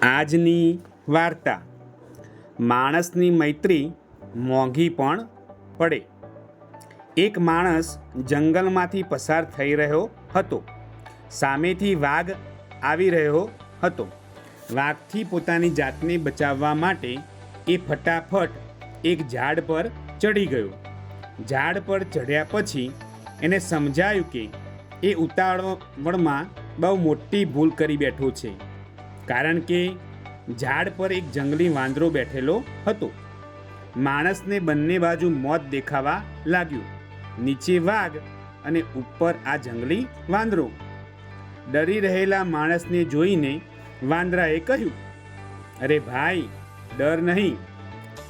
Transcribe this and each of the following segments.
આજની વાર્તા માણસની મૈત્રી મોંઘી પણ પડે. એક માણસ જંગલમાંથી પસાર થઈ રહ્યો હતો. સામેથી વાઘ આવી રહ્યો હતો. વાઘથી પોતાની જાતને બચાવવા માટે એ ફટાફટ એક ઝાડ પર ચડી ગયો. ઝાડ પર ચડ્યા પછી એને સમજાયું કે એ ઉતાવળમાં બહુ મોટી ભૂલ કરી બેઠો છે, કારણ કે ઝાડ પર એક જંગલી વાંદરો બેઠેલો હતો. માણસને બંને બાજુ મોત દેખાવા લાગ્યું. નીચે વાઘ અને ઉપર આ જંગલી વાંદરો. ડરી રહેલા માણસને જોઈને વાંદરાએ કહ્યું, અરે ભાઈ, ડર નહીં,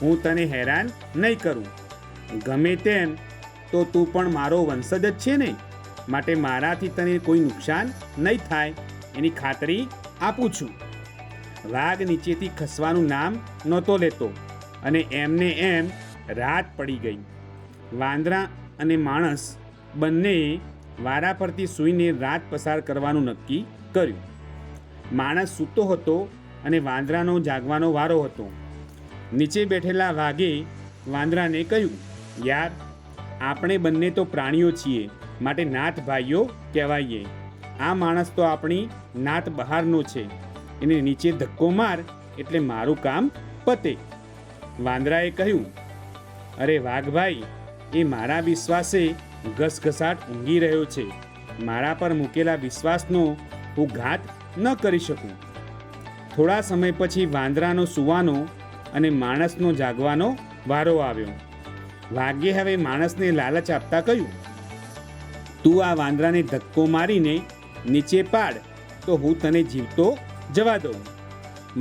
હું તને હેરાન નહીં કરું. ગમે તેમ તો તું પણ મારો વંશજ જ છે ને, માટે મારાથી તને કોઈ નુકસાન નહીં થાય એની ખાતરી આપું છું. વાઘ નીચેથી ખસવાનું નામ નહોતો લેતો અને એમને એમ રાત પડી ગઈ. વાંદરા અને માણસ બંનેએ વારા પરથી સૂઈને રાત પસાર કરવાનું નક્કી કર્યું. માણસ સૂતો હતો અને વાંદરાનો જાગવાનો વારો હતો. નીચે બેઠેલા વાઘે વાંદરાને કહ્યું, યાર, આપણે બંને તો પ્રાણીઓ છીએ, માટે નાત ભાઈઓ કહેવાઈએ. આ માણસ તો આપણી નાત બહારનો છે, એને નીચે ધક્કો માર એટલે મારું કામ પતે. વાંદરાએ કહ્યું, અરે વાઘભાઈ, એ મારા વિશ્વાસે ઘસઘસાટ ઊંઘી રહ્યો છે. મારા પર મૂકેલા વિશ્વાસનો હું ઘાત ન કરી શકું. થોડા સમય પછી વાંદરાનો સૂવાનો અને માણસનો જાગવાનો વારો આવ્યો. વાઘે હવે માણસને લાલચ આપતા કહ્યું, તું આ વાંદરાને ધક્કો મારીને નીચે પાડ તો હું તને જીવતો જવા દઉં.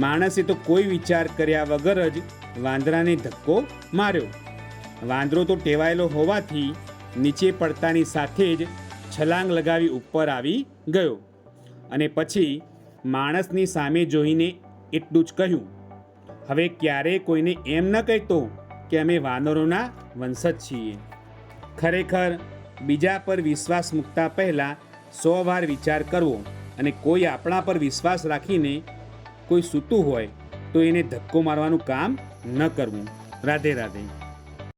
માણસે તો કોઈ વિચાર કર્યા વગર જ વાંદરાને ધક્કો માર્યો. વાંદરો તો ટેવાયેલો હોવાથી નીચે પડતાની સાથે જ છલાંગ લગાવી ઉપર આવી ગયો અને પછી માણસની સામે જોઈને એટલું જ કહ્યું, હવે ક્યારેય કોઈને એમ ન કહેતો કે અમે વાનરોના વંશજ છીએ. ખરેખર બીજા પર વિશ્વાસ મૂકતા પહેલાં 100 વાર વિચાર કરવો, અને કોઈ આપણા પર વિશ્વાસ રાખીને કોઈ સૂતું હોય તો એને ધક્કો મારવાનું કામ ન કરવું. રાધે રાધે.